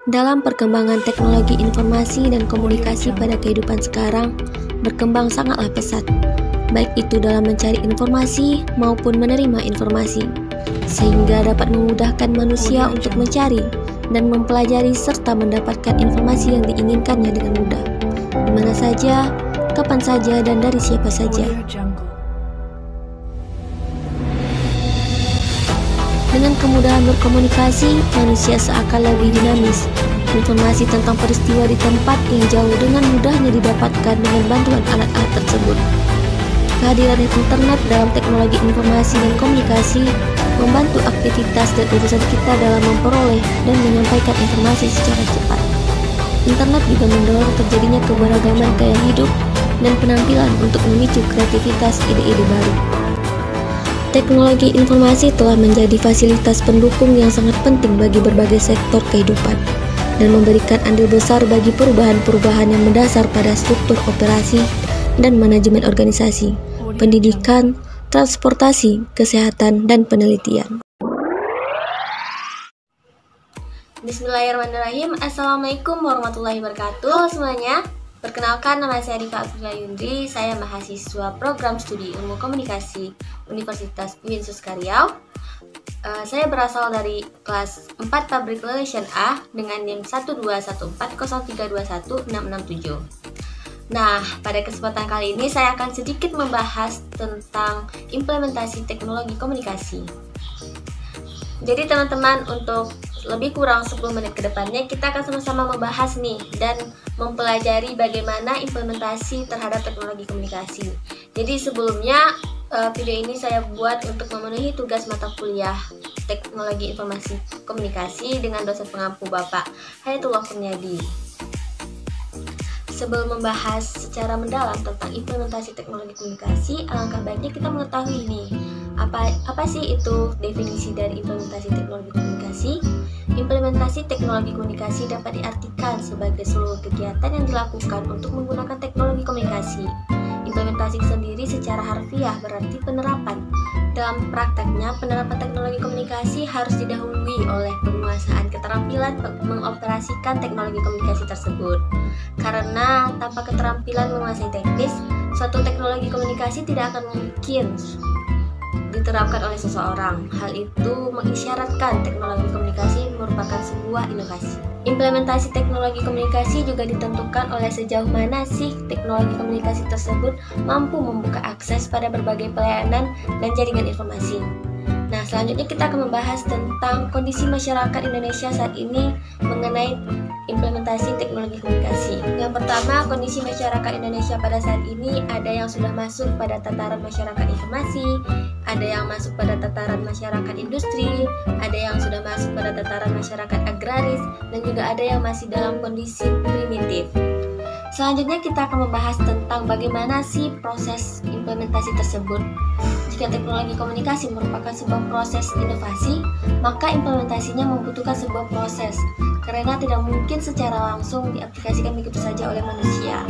Dalam perkembangan teknologi informasi dan komunikasi pada kehidupan sekarang, berkembang sangatlah pesat, baik itu dalam mencari informasi maupun menerima informasi, sehingga dapat memudahkan manusia untuk mencari dan mempelajari serta mendapatkan informasi yang diinginkannya dengan mudah, di mana saja, kapan saja, dan dari siapa saja. Dengan kemudahan berkomunikasi, manusia seakan lebih dinamis. Informasi tentang peristiwa di tempat yang jauh dengan mudahnya didapatkan dengan bantuan alat-alat tersebut. Kehadiran internet dalam teknologi informasi dan komunikasi membantu aktivitas dan urusan kita dalam memperoleh dan menyampaikan informasi secara cepat. Internet juga mendorong terjadinya keberagaman gaya hidup dan penampilan untuk memicu kreativitas ide-ide baru. Teknologi informasi telah menjadi fasilitas pendukung yang sangat penting bagi berbagai sektor kehidupan dan memberikan andil besar bagi perubahan-perubahan yang mendasar pada struktur operasi dan manajemen organisasi, pendidikan, transportasi, kesehatan, dan penelitian. Bismillahirrahmanirrahim. Assalamualaikum warahmatullahi wabarakatuh. Halo semuanya, perkenalkan nama saya Diva Afrila Yundri. Saya mahasiswa program studi ilmu komunikasi Universitas UIN Suskariau. Saya berasal dari kelas 4 Public Relation A dengan NIM 12140321667. Nah, pada kesempatan kali ini saya akan sedikit membahas tentang implementasi teknologi komunikasi. Jadi teman-teman, untuk lebih kurang 10 menit ke depannya kita akan sama-sama membahas nih dan mempelajari bagaimana implementasi terhadap teknologi komunikasi. Jadi sebelumnya video ini saya buat untuk memenuhi tugas mata kuliah Teknologi Informasi Komunikasi dengan dosen pengampu Bapak Hayatullah Kurniadi. Sebelum membahas secara mendalam tentang implementasi teknologi komunikasi, alangkah baiknya kita mengetahui nih, apa sih itu definisi dari implementasi teknologi komunikasi? Implementasi teknologi komunikasi dapat diartikan sebagai seluruh kegiatan yang dilakukan untuk menggunakan teknologi komunikasi. Implementasi sendiri secara harfiah berarti penerapan. Dalam prakteknya, penerapan teknologi komunikasi harus didahului oleh penguasaan keterampilan mengoperasikan teknologi komunikasi tersebut. Karena tanpa keterampilan menguasai teknis, suatu teknologi komunikasi tidak akan mungkin diterapkan oleh seseorang. Hal itu mengisyaratkan teknologi komunikasi merupakan sebuah inovasi. Implementasi teknologi komunikasi juga ditentukan oleh sejauh mana sih teknologi komunikasi tersebut mampu membuka akses pada berbagai pelayanan dan jaringan informasi. Nah, selanjutnya kita akan membahas tentang kondisi masyarakat Indonesia saat ini mengenai implementasi teknologi komunikasi. Yang pertama, kondisi masyarakat Indonesia pada saat ini ada yang sudah masuk pada tataran masyarakat informasi, ada yang masuk pada tataran masyarakat industri, ada yang sudah masuk pada tataran masyarakat agraris, dan juga ada yang masih dalam kondisi primitif. Selanjutnya kita akan membahas tentang bagaimana sih proses implementasi tersebut. Jika teknologi komunikasi merupakan sebuah proses inovasi, maka implementasinya membutuhkan sebuah proses, karena tidak mungkin secara langsung diaplikasikan begitu saja oleh manusia.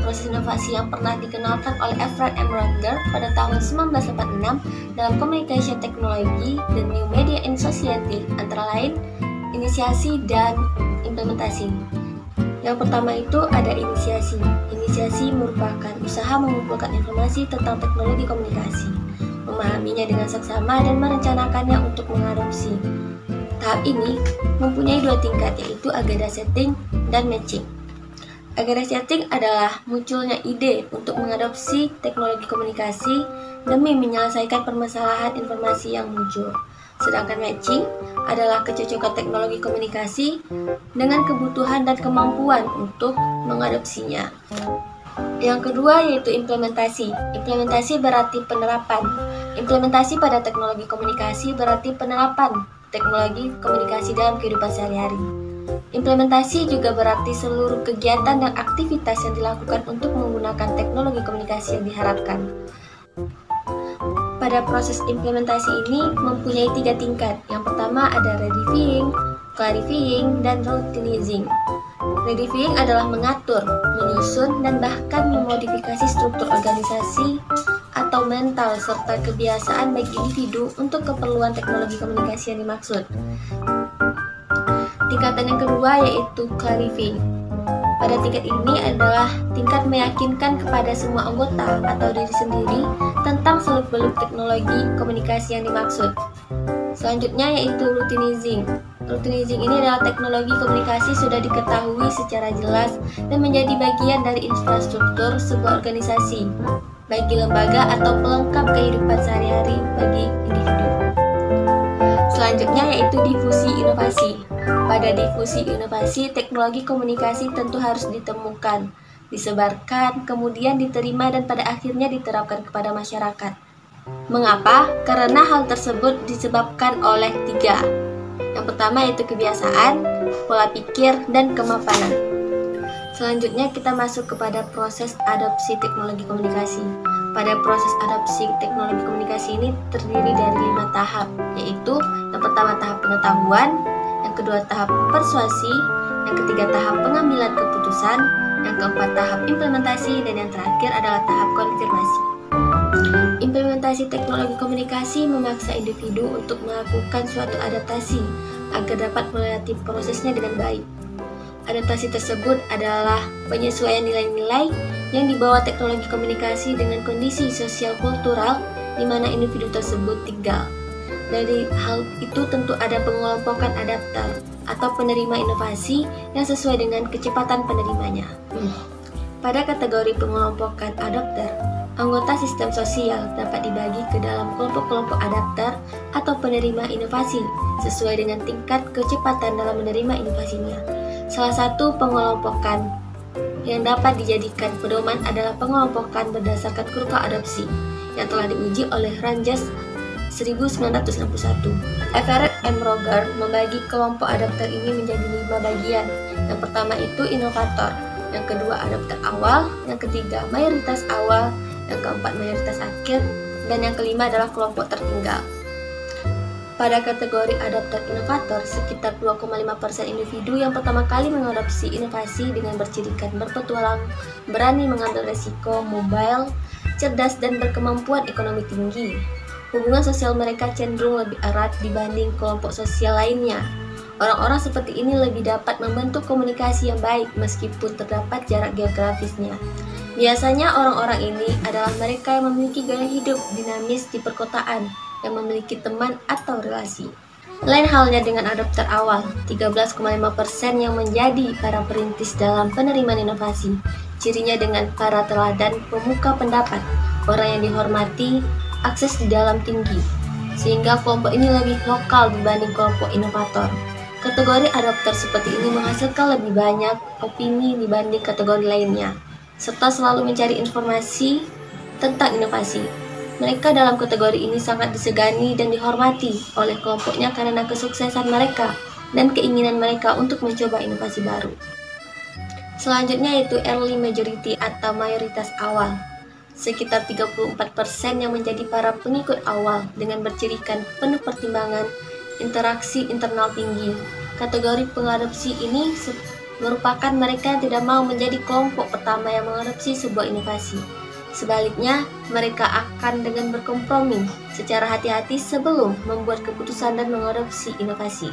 Proses inovasi yang pernah dikenalkan oleh Alfred M. Rutger pada tahun 1986 dalam Communication Technology, The New Media in Society, antara lain inisiasi dan implementasi. Yang pertama itu ada inisiasi. Inisiasi merupakan usaha mengumpulkan informasi tentang teknologi komunikasi, memahaminya dengan seksama dan merencanakannya untuk mengadopsi. Tahap ini mempunyai dua tingkat, yaitu agenda setting dan matching. Agenda setting adalah munculnya ide untuk mengadopsi teknologi komunikasi demi menyelesaikan permasalahan informasi yang muncul. Sedangkan matching adalah kecocokan teknologi komunikasi dengan kebutuhan dan kemampuan untuk mengadopsinya. Yang kedua yaitu implementasi. Implementasi berarti penerapan. Implementasi pada teknologi komunikasi berarti penerapan teknologi komunikasi dalam kehidupan sehari-hari. Implementasi juga berarti seluruh kegiatan dan aktivitas yang dilakukan untuk menggunakan teknologi komunikasi yang diharapkan. Pada proses implementasi ini mempunyai 3 tingkat. Yang pertama ada reviewing, clarifying, dan routinizing. Reviewing adalah mengatur, menyusun, dan bahkan memodifikasi struktur organisasi atau mental serta kebiasaan baik individu untuk keperluan teknologi komunikasi yang dimaksud. Tingkatan yang kedua yaitu clarifying. Pada tingkat ini adalah tingkat meyakinkan kepada semua anggota atau diri sendiri tentang seluk-beluk teknologi komunikasi yang dimaksud. Selanjutnya yaitu routinizing. Routinizing ini adalah teknologi komunikasi sudah diketahui secara jelas dan menjadi bagian dari infrastruktur sebuah organisasi, bagi lembaga atau pelengkap kehidupan sehari-hari bagi individu. Selanjutnya yaitu difusi inovasi. Pada difusi inovasi, teknologi komunikasi tentu harus ditemukan, disebarkan, kemudian diterima dan pada akhirnya diterapkan kepada masyarakat. Mengapa? Karena hal tersebut disebabkan oleh 3. Yang pertama yaitu kebiasaan, pola pikir, dan kemapanan. Selanjutnya kita masuk kepada proses adopsi teknologi komunikasi. Pada proses adopsi teknologi komunikasi ini terdiri dari 5 tahap, yaitu yang pertama tahap pengetahuan, yang kedua tahap persuasi, yang ketiga tahap pengambilan keputusan, yang keempat tahap implementasi, dan yang terakhir adalah tahap konfirmasi. Implementasi teknologi komunikasi memaksa individu untuk melakukan suatu adaptasi agar dapat melewati prosesnya dengan baik. Adaptasi tersebut adalah penyesuaian nilai-nilai yang dibawa teknologi komunikasi dengan kondisi sosial kultural di mana individu tersebut tinggal. Dari hal itu tentu ada pengelompokan adapter atau penerima inovasi yang sesuai dengan kecepatan penerimanya. Pada kategori pengelompokan adapter, anggota sistem sosial dapat dibagi ke dalam kelompok-kelompok adapter atau penerima inovasi sesuai dengan tingkat kecepatan dalam menerima inovasinya. Salah satu pengelompokan yang dapat dijadikan pedoman adalah pengelompokan berdasarkan kurva adopsi yang telah diuji oleh Ranges 1961. Everett M. Roger membagi kelompok adapter ini menjadi 5 bagian. Yang pertama itu inovator, yang kedua adapter awal, yang ketiga mayoritas awal, yang keempat mayoritas akhir, dan yang kelima adalah kelompok tertinggal. Pada kategori adapter inovator, sekitar 2,5% individu yang pertama kali mengadopsi inovasi dengan bercirikan berpetualang, berani mengambil resiko, mobile, cerdas, dan berkemampuan ekonomi tinggi. Hubungan sosial mereka cenderung lebih erat dibanding kelompok sosial lainnya. Orang-orang seperti ini lebih dapat membentuk komunikasi yang baik meskipun terdapat jarak geografisnya. Biasanya orang-orang ini adalah mereka yang memiliki gaya hidup dinamis di perkotaan, yang memiliki teman atau relasi. Lain halnya dengan adopter awal, 13,5% yang menjadi para perintis dalam penerimaan inovasi. Cirinya dengan para teladan, pemuka pendapat, orang yang dihormati, akses di dalam tinggi, sehingga kelompok ini lebih lokal dibanding kelompok inovator. Kategori adopter seperti ini menghasilkan lebih banyak opini dibanding kategori lainnya, serta selalu mencari informasi tentang inovasi. Mereka dalam kategori ini sangat disegani dan dihormati oleh kelompoknya karena kesuksesan mereka dan keinginan mereka untuk mencoba inovasi baru. Selanjutnya yaitu early majority atau mayoritas awal. Sekitar 34% yang menjadi para pengikut awal dengan bercirikan penuh pertimbangan, interaksi internal tinggi. Kategori pengadopsi ini merupakan mereka yang tidak mau menjadi kelompok pertama yang mengadopsi sebuah inovasi. Sebaliknya, mereka akan dengan berkompromi secara hati-hati sebelum membuat keputusan dan mengadopsi inovasi.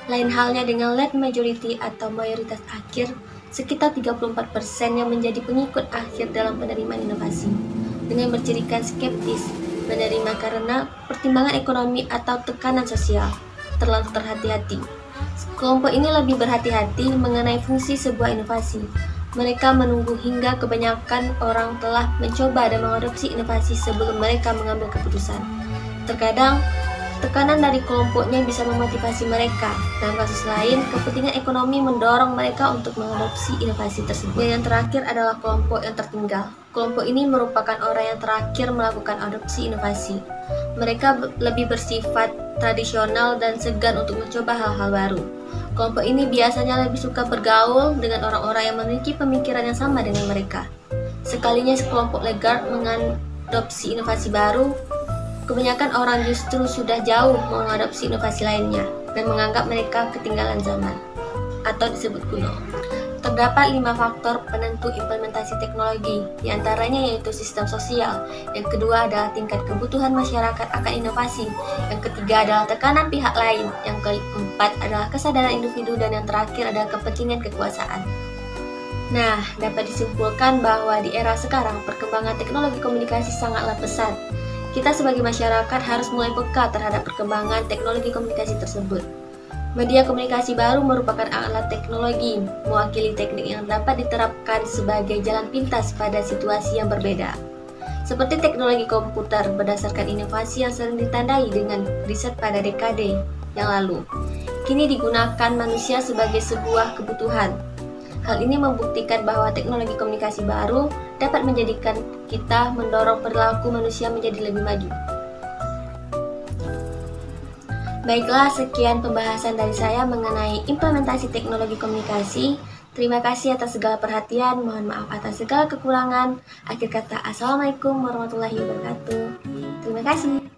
Lain halnya dengan late majority atau mayoritas akhir, sekitar 34% yang menjadi pengikut akhir dalam penerimaan inovasi, dengan bercirikan skeptis, menerima karena pertimbangan ekonomi atau tekanan sosial, terlalu terhati-hati. Kelompok ini lebih berhati-hati mengenai fungsi sebuah inovasi. Mereka menunggu hingga kebanyakan orang telah mencoba dan mengadopsi inovasi sebelum mereka mengambil keputusan. Terkadang, tekanan dari kelompoknya bisa memotivasi mereka. Dalam kasus lain, kepentingan ekonomi mendorong mereka untuk mengadopsi inovasi tersebut. Dan yang terakhir adalah kelompok yang tertinggal. Kelompok ini merupakan orang yang terakhir melakukan adopsi inovasi. Mereka lebih bersifat tradisional dan segan untuk mencoba hal-hal baru. Kelompok ini biasanya lebih suka bergaul dengan orang-orang yang memiliki pemikiran yang sama dengan mereka. Sekalinya kelompok laggard mengadopsi inovasi baru, kebanyakan orang justru sudah jauh mengadopsi inovasi lainnya dan menganggap mereka ketinggalan zaman atau disebut kuno. Terdapat 5 faktor penentu implementasi teknologi, diantaranya yaitu sistem sosial. Yang kedua adalah tingkat kebutuhan masyarakat akan inovasi. Yang ketiga adalah tekanan pihak lain. Yang keempat adalah kesadaran individu, dan yang terakhir adalah kepentingan kekuasaan. Nah, dapat disimpulkan bahwa di era sekarang perkembangan teknologi komunikasi sangatlah pesat. Kita sebagai masyarakat harus mulai peka terhadap perkembangan teknologi komunikasi tersebut. Media komunikasi baru merupakan alat teknologi, mewakili teknik yang dapat diterapkan sebagai jalan pintas pada situasi yang berbeda. Seperti teknologi komputer berdasarkan inovasi yang sering ditandai dengan riset pada dekade yang lalu. Kini digunakan manusia sebagai sebuah kebutuhan. Hal ini membuktikan bahwa teknologi komunikasi baru dapat menjadikan kita mendorong perilaku manusia menjadi lebih maju. Baiklah, sekian pembahasan dari saya mengenai implementasi teknologi komunikasi. Terima kasih atas segala perhatian, mohon maaf atas segala kekurangan. Akhir kata, Assalamualaikum warahmatullahi wabarakatuh. Terima kasih.